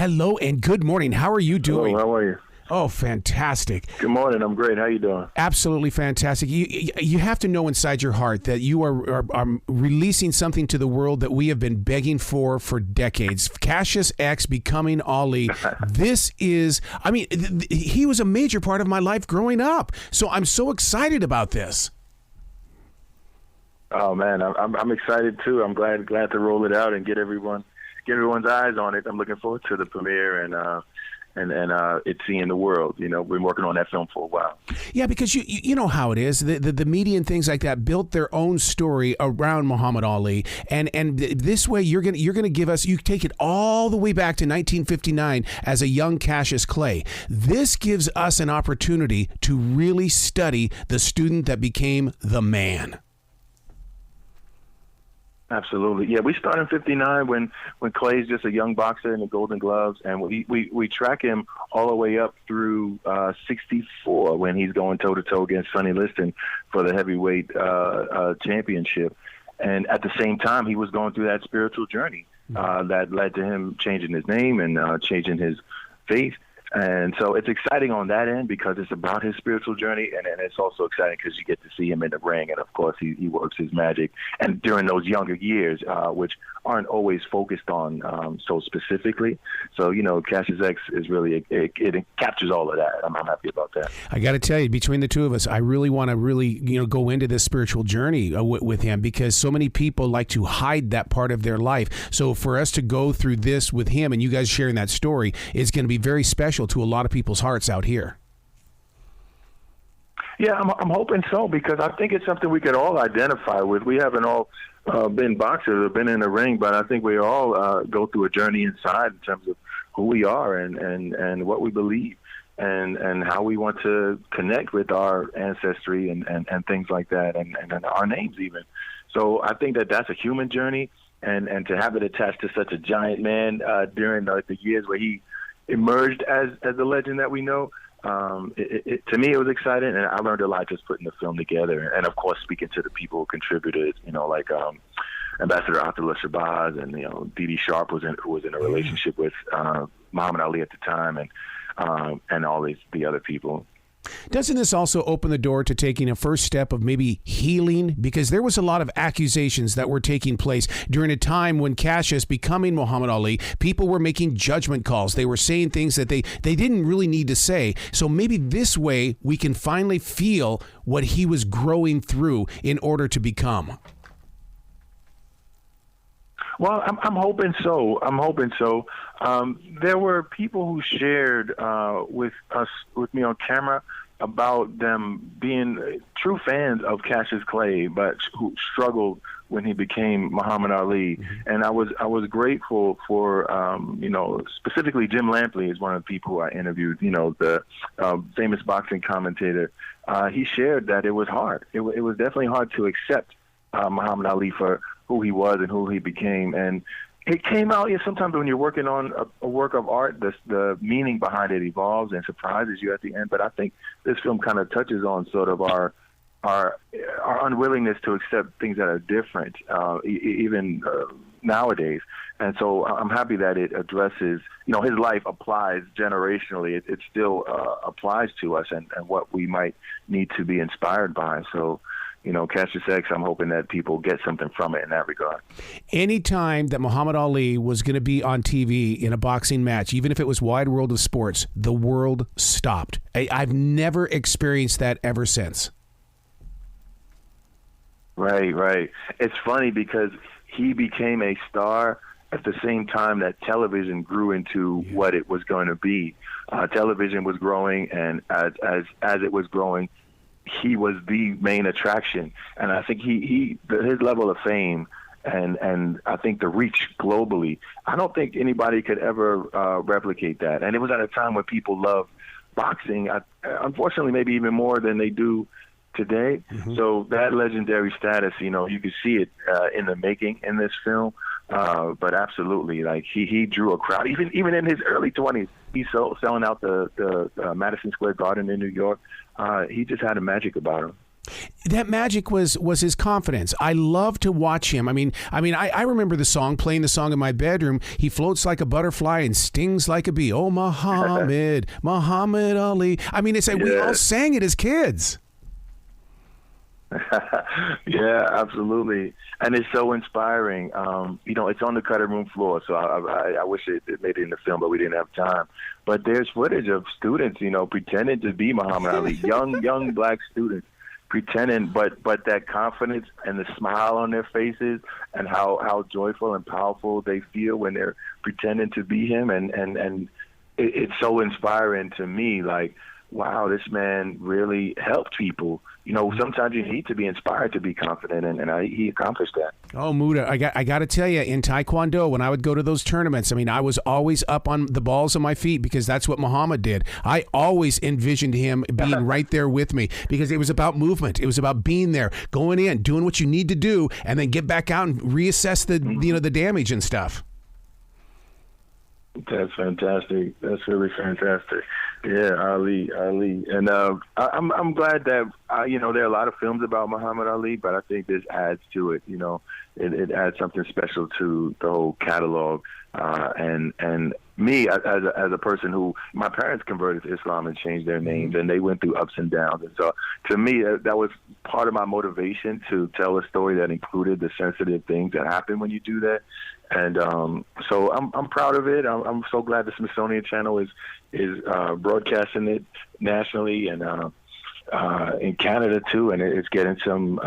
Hello and good morning. How are you doing? Hello, how are you? Oh, fantastic. Good morning. I'm great. How you doing? Absolutely fantastic. You have to know inside your heart that you are releasing something to the world that we have been begging for decades. Cassius X becoming Ali. This is, I mean, he was a major part of my life growing up. So I'm so excited about this. Oh man, I'm excited too. I'm glad to roll it out and get everyone's eyes on it. I'm looking forward to the premiere and it's seeing the world. You know, we've been working on that film for a while. Yeah, because you know how it is. The media and things like that built their own story around Muhammad Ali, and this way you're gonna give us. You take it all the way back to 1959 as a young Cassius Clay. This gives us an opportunity to really study the student that became the man. Absolutely. Yeah, we start in 59 when Clay's just a young boxer in the Golden Gloves, and we track him all the way up through 64 when he's going toe-to-toe against Sonny Liston for the heavyweight championship. And at the same time, he was going through that spiritual journey that led to him changing his name and changing his faith. And so it's exciting on that end because it's about his spiritual journey, and it's also exciting because you get to see him in the ring, and of course he works his magic. And during those younger years, which aren't always focused on so specifically. So, you know, Cassius X is really, it captures all of that. I'm happy about that. I got to tell you, between the two of us, I really want to go into this spiritual journey with him, because so many people like to hide that part of their life. So for us to go through this with him and you guys sharing that story is going to be very special to a lot of people's hearts out here. Yeah, I'm hoping so, because I think it's something we could all identify with. We haven't all been boxers or been in the ring, but I think we all go through a journey inside in terms of who we are and what we believe and how we want to connect with our ancestry and things like that and our names even. So I think that's a human journey, and to have it attached to such a giant man during the years where he emerged as the legend that we know. To me, it was exciting, and I learned a lot just putting the film together. And of course, speaking to the people who contributed, like Ambassador Abdullah Shabazz and Dee Dee Sharp who was in a relationship with Muhammad Ali at the time, and all the other people. Doesn't this also open the door to taking a first step of maybe healing? Because there was a lot of accusations that were taking place during a time when Cassius becoming Muhammad Ali, people were making judgment calls. They were saying things that they didn't really need to say. So maybe this way we can finally feel what he was growing through in order to become. Well, I'm hoping so. There were people who shared with me on camera about them being true fans of Cassius Clay, but who struggled when he became Muhammad Ali. Mm-hmm. And I was grateful for specifically Jim Lampley is one of the people who I interviewed. The famous boxing commentator. He shared that it was hard. It was definitely hard to accept Muhammad Ali for who he was and who he became. And it came out, sometimes when you're working on a work of art, the meaning behind it evolves and surprises you at the end. But I think this film kind of touches on sort of our unwillingness to accept things that are different, even nowadays. And so I'm happy that it addresses, his life applies generationally. It still applies to us and what we might need to be inspired by. So, Cassius X, I'm hoping that people get something from it in that regard. Anytime that Muhammad Ali was going to be on TV in a boxing match, even if it was Wide World of Sports, the world stopped. I've never experienced that ever since. Right. It's funny because he became a star at the same time that television grew into what it was going to be. Television was growing, and as it was growing, he was the main attraction. And I think his level of fame and I think the reach globally, I don't think anybody could ever replicate that. And it was at a time when people loved boxing, unfortunately, maybe even more than they do today. Mm-hmm. So that legendary status, you could see it in the making in this film. But absolutely, like he drew a crowd. Even in his early 20s, he's selling out the Madison Square Garden in New York. He just had a magic about him. That magic was his confidence. I love to watch him. I remember the song, playing the song in my bedroom. He floats like a butterfly and stings like a bee. Oh, Muhammad, Muhammad Ali. I mean, we all sang it as kids. Yeah, absolutely. And it's so inspiring. It's on the cutting room floor, so I wish it made it in the film, but we didn't have time. But there's footage of students, pretending to be Muhammad Ali, young black students. Pretending, but that confidence and the smile on their faces, and how joyful and powerful they feel when they're pretending to be him, and it's so inspiring to me. Like, wow, this man really helped people. Sometimes you need to be inspired to be confident, and he accomplished that. Oh, Muta, I got to tell you, in Taekwondo, when I would go to those tournaments, I was always up on the balls of my feet because that's what Muhammad did. I always envisioned him being right there with me because it was about movement. It was about being there, going in, doing what you need to do, and then get back out and reassess the damage and stuff. That's fantastic. That's really fantastic. Yeah, Ali, and I'm glad that there are a lot of films about Muhammad Ali, but I think this adds to it. It adds something special to the whole catalog. And me as a person who, my parents converted to Islam and changed their names, and they went through ups and downs. And so to me, that was part of my motivation to tell a story that included the sensitive things that happen when you do that. And so I'm proud of it. I'm so glad the Smithsonian Channel is broadcasting it nationally and in Canada too, and it's getting some.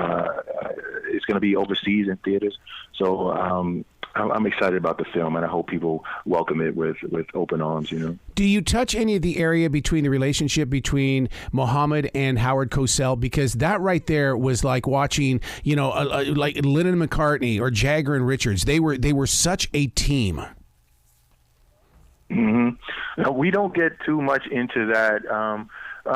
It's going to be overseas in theaters. So I'm excited about the film, and I hope people welcome it with open arms. Do you touch any of the area between the relationship between Muhammad and Howard Cosell? Because that right there was like watching, like Lennon and McCartney or Jagger and Richards. They were such a team. Mm-hmm. Now, we don't get too much into that.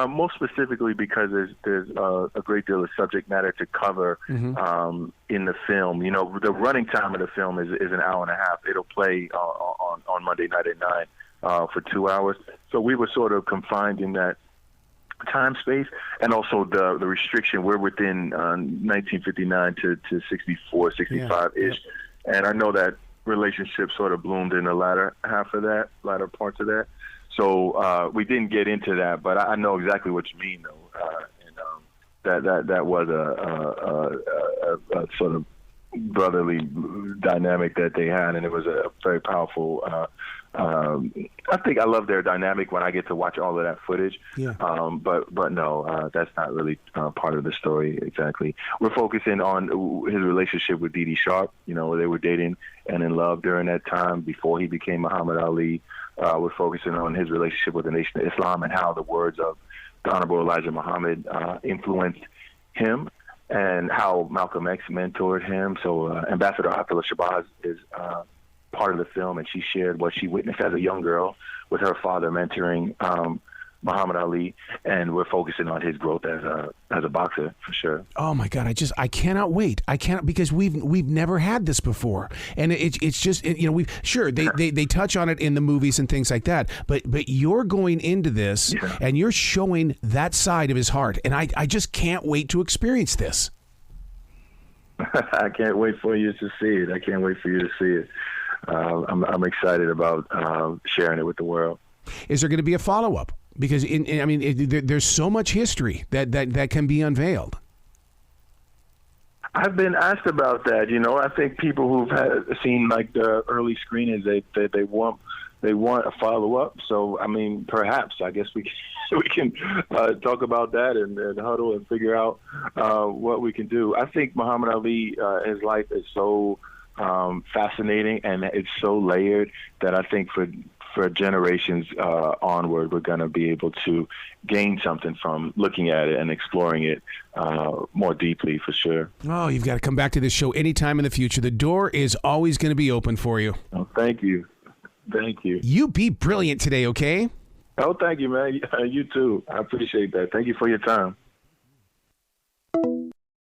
Most specifically because there's a great deal of subject matter to cover in the film. The running time of the film is an hour and a half. It'll play on Monday night at 9 for 2 hours. So we were sort of confined in that time space, and also the restriction. We're within 1959 to 64, 65-ish. Yeah. And I know that relationship sort of bloomed in the latter parts of that. So we didn't get into that, but I know exactly what you mean, though. And that was a sort of brotherly dynamic that they had, and it was a very powerful. I think I love their dynamic when I get to watch all of that footage. Yeah. But no, that's not really part of the story exactly. We're focusing on his relationship with Dee Dee Sharp. They were dating and in love during that time before he became Muhammad Ali. We're focusing on his relationship with the Nation of Islam and how the words of the Honorable Elijah Muhammad influenced him, and how Malcolm X mentored him. So Ambassador Atala Shabazz is part of the film, and she shared what she witnessed as a young girl with her father mentoring Muhammad Ali, and we're focusing on his growth as a boxer for sure. Oh my God, I cannot wait. I cannot, because we've never had this before, and it's just they touch on it in the movies and things like that, but you're going into this and you're showing that side of his heart, and I just can't wait to experience this. I can't wait for you to see it. I can't wait for you to see it. I'm excited about sharing it with the world. Is there going to be a follow-up? Because there's so much history that can be unveiled. I've been asked about that. I think people who've seen like the early screenings, they want a follow-up. So perhaps I guess we can talk about that and huddle and figure out what we can do. I think Muhammad Ali, his life is so fascinating, and it's so layered that I think for generations onward, we're going to be able to gain something from looking at it and exploring it more deeply, for sure. Oh, you've got to come back to this show anytime in the future. The door is always going to be open for you. Oh, thank you. Thank you. You be brilliant today, okay? Oh, thank you, man. You too. I appreciate that. Thank you for your time.